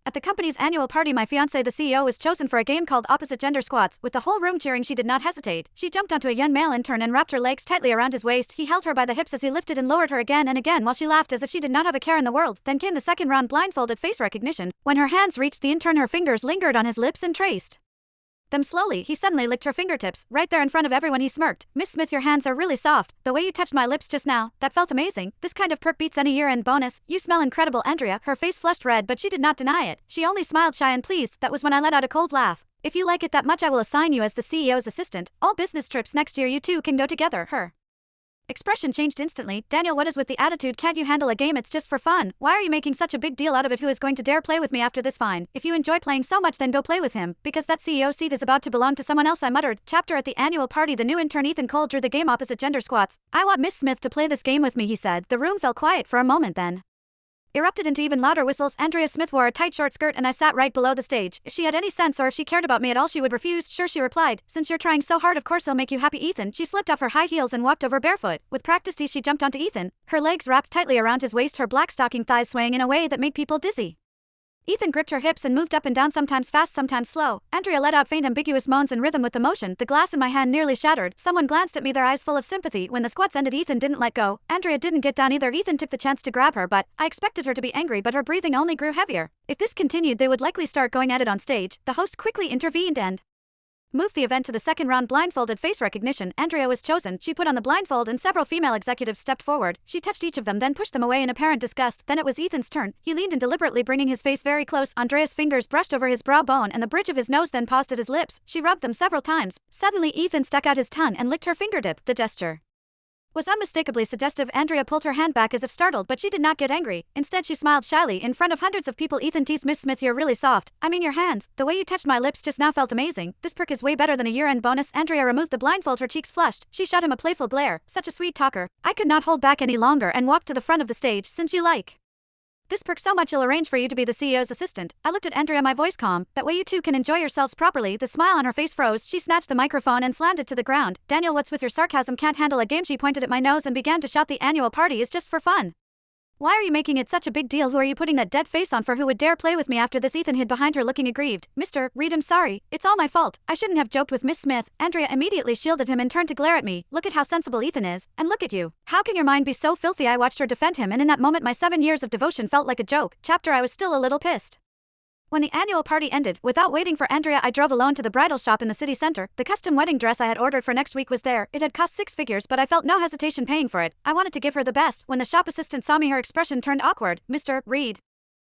At the company's annual party, my fiancé, the CEO, was chosen for a game called Opposite Gender Squats. With the whole room cheering, she did not hesitate. She jumped onto a young male intern and wrapped her legs tightly around his waist. He held her by the hips as he lifted and lowered her again and again while she laughed as if she did not have a care in the world. Then came the second round, blindfolded face recognition. When her hands reached the intern, her fingers lingered on his lips and traced them slowly. He suddenly licked her fingertips. Right there in front of everyone, he smirked. "Miss Smith, your hands are really soft. The way you touched my lips just now, that felt amazing. This kind of perk beats any year-end bonus. You smell incredible, Andrea." Her face flushed red, but she did not deny it. She only smiled, shy and pleased. That was when I let out a cold laugh. "If you like it that much, I will assign you as the CEO's assistant. All business trips next year, you two can go together." Her expression changed instantly. "Daniel, what is with the attitude? Can't you handle a game? It's just for fun. Why are you making such a big deal out of it? Who is going to dare play with me after this? Fine. If you enjoy playing so much, then go play with him, because that CEO seat is about to belong to someone else," I muttered. Chapter At the annual party, the new intern Ethan Cole drew the game Opposite Gender Squats. "I want Miss Smith to play this game with me," he said. The room fell quiet for a moment, then erupted into even louder whistles. Andrea Smith wore a tight short skirt and I sat right below the stage. If she had any sense, or if she cared about me at all, she would refuse. "Sure," she replied. "Since you're trying so hard, of course I'll make you happy, Ethan." She slipped off her high heels and walked over barefoot. With practiced ease, she jumped onto Ethan, her legs wrapped tightly around his waist, her black stocking thighs swaying in a way that made people dizzy. Ethan gripped her hips and moved up and down, sometimes fast, sometimes slow. Andrea let out faint, ambiguous moans in rhythm with the motion. The glass in my hand nearly shattered. Someone glanced at me, their eyes full of sympathy. When the squats ended, Ethan didn't let go. Andrea didn't get down either. Ethan took the chance to grab her, but I expected her to be angry, but her breathing only grew heavier. If this continued, they would likely start going at it on stage. The host quickly intervened and moved the event to the second round, blindfolded face recognition. Andrea was chosen. She put on the blindfold and several female executives stepped forward. She touched each of them, then pushed them away in apparent disgust. Then it was Ethan's turn. He leaned in deliberately, bringing his face very close. Andrea's fingers brushed over his brow bone and the bridge of his nose, then paused at his lips. She rubbed them several times. Suddenly Ethan stuck out his tongue and licked her fingertip. The gesture was unmistakably suggestive. Andrea pulled her hand back as if startled, but she did not get angry. Instead, she smiled shyly. "In front of hundreds of people," Ethan teased, "Miss Smith, you're really soft. I mean, your hands. The way you touched my lips just now felt amazing. This perk is way better than a year-end bonus." Andrea removed the blindfold, her cheeks flushed. She shot him a playful glare. "Such a sweet talker." I could not hold back any longer and walked to the front of the stage. "Since you like this perk so much, I'll arrange for you to be the CEO's assistant." I looked at Andrea, my voice calm. "That way you two can enjoy yourselves properly." The smile on her face froze. She snatched the microphone and slammed it to the ground. "Daniel, what's with your sarcasm? Can't handle a game?" She pointed at my nose and began to shout. "The annual party is just for fun. Why are you making it such a big deal? Who are you putting that dead face on for? Who would dare play with me after this?" Ethan hid behind her, looking aggrieved. "Mr. Reed, I'm sorry. It's all my fault. I shouldn't have joked with Miss Smith." Andrea immediately shielded him and turned to glare at me. "Look at how sensible Ethan is. And look at you. How can your mind be so filthy?" I watched her defend him, and in that moment my 7 years of devotion felt like a joke. Chapter I was still a little pissed. When the annual party ended, without waiting for Andrea, I drove alone to the bridal shop in the city center. The custom wedding dress I had ordered for next week was there. It had cost 6 figures, but I felt no hesitation paying for it. I wanted to give her the best. When the shop assistant saw me, her expression turned awkward. "Mr. Reed,